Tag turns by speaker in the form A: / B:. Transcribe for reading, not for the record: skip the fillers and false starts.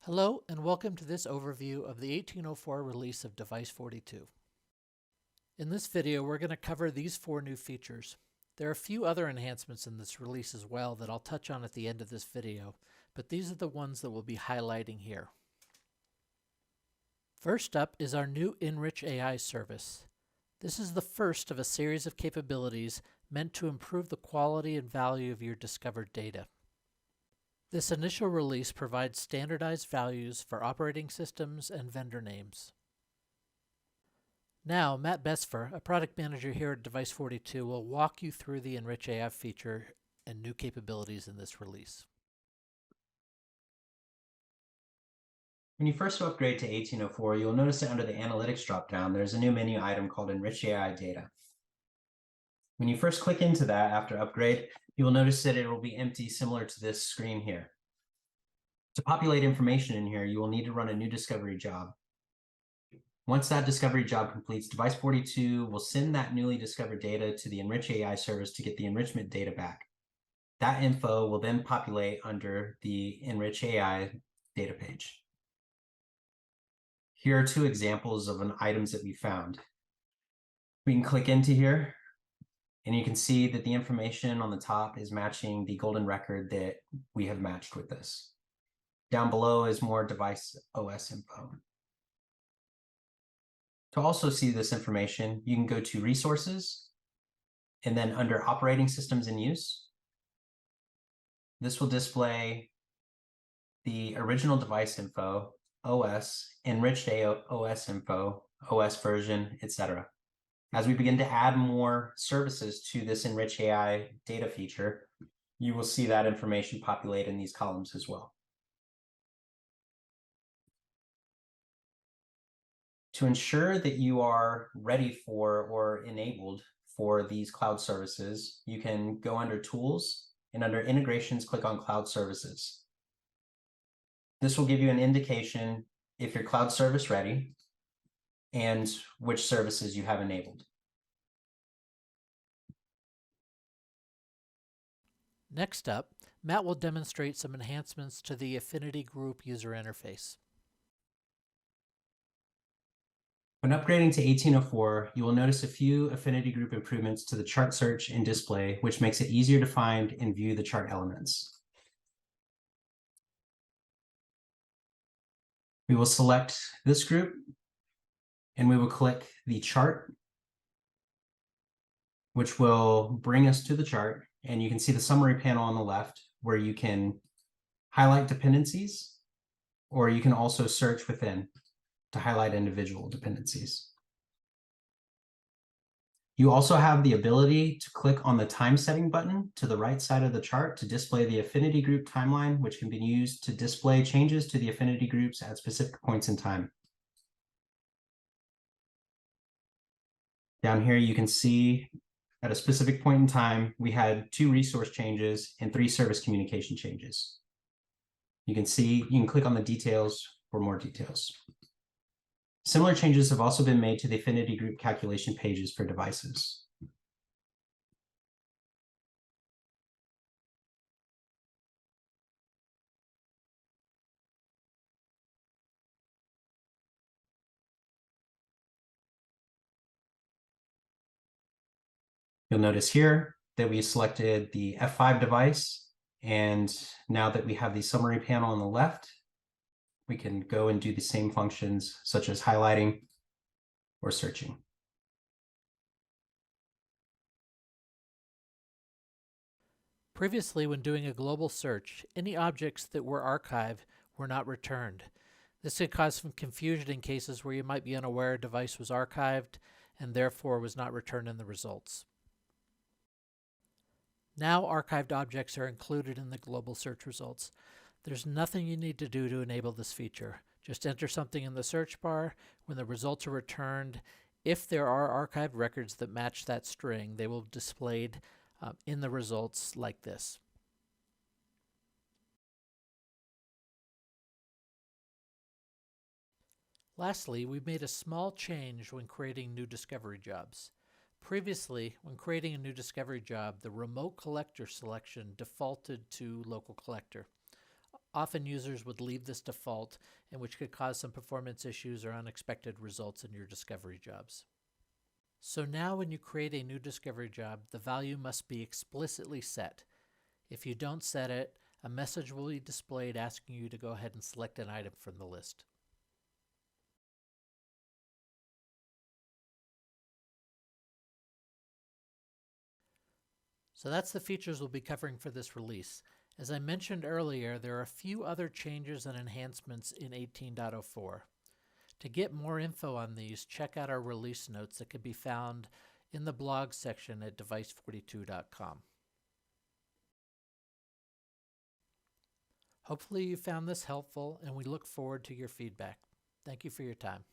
A: Hello and welcome to this overview of the 1804 release of Device 42. In this video, we're going to cover these four new features. There are a few other enhancements in this release as well that I'll touch on at the end of this video, but these are the ones that we'll be highlighting here. First up is our new EnrichAI service. This is the first of a series of capabilities meant to improve the quality and value of your discovered data. This initial release provides standardized values for operating systems and vendor names. Now, Matt Besfer, a product manager here at Device 42, will walk you through the EnrichAI feature and new capabilities in this release.
B: When you first upgrade to 1804, you'll notice that under the Analytics dropdown, there's a new menu item called EnrichAI Data. When you first click into that after upgrade, you will notice that it will be empty, similar to this screen here. To populate information in here, you will need to run a new discovery job. Once that discovery job completes, Device 42 will send that newly discovered data to the EnrichAI service to get the enrichment data back. That info will then populate under the EnrichAI data page. Here are two examples of items that we found. We can click into here, and you can see that the information on the top is matching the golden record that we have matched with this. Down below is more device OS info. To also see this information, you can go to Resources, and then under Operating Systems in Use, this will display the original device info, OS, enriched OS info, OS version, etc. As we begin to add more services to this EnrichAI data feature, you will see that information populate in these columns as well. To ensure that you are ready for or enabled for these cloud services, you can go under Tools and under Integrations, click on Cloud Services. This will give you an indication if your cloud service ready and which services you have enabled.
A: Next up, Matt will demonstrate some enhancements to the Affinity Group user interface.
B: When upgrading to 1804, you will notice a few Affinity Group improvements to the chart search and display, which makes it easier to find and view the chart elements. We will select this group, and we will click the chart, which will bring us to the chart. And you can see the summary panel on the left, where you can highlight dependencies, or you can also search within to highlight individual dependencies. You also have the ability to click on the time setting button to the right side of the chart to display the Affinity Group timeline, which can be used to display changes to the Affinity Groups at specific points in time. Down here, you can see at a specific point in time, we had 2 resource changes and 3 service communication changes. You can click on the details for more details. Similar changes have also been made to the Affinity Group calculation pages for devices. You'll notice here that we selected the F5 device, and now that we have the summary panel on the left, we can go and do the same functions such as highlighting or searching.
A: Previously, when doing a global search, any objects that were archived were not returned. This could cause some confusion in cases where you might be unaware a device was archived and therefore was not returned in the results. Now archived objects are included in the global search results. There's nothing you need to do to enable this feature. Just enter something in the search bar. When the results are returned, if there are archived records that match that string, they will be displayed in the results like this. Lastly, we've made a small change when creating new discovery jobs. Previously, when creating a new discovery job, the remote collector selection defaulted to local collector. Often users would leave this default, and which could cause some performance issues or unexpected results in your discovery jobs. So now when you create a new discovery job, the value must be explicitly set. If you don't set it, a message will be displayed asking you to go ahead and select an item from the list. So that's the features we'll be covering for this release. As I mentioned earlier, there are a few other changes and enhancements in 18.04. To get more info on these, check out our release notes that can be found in the blog section at device42.com. Hopefully you found this helpful, and we look forward to your feedback. Thank you for your time.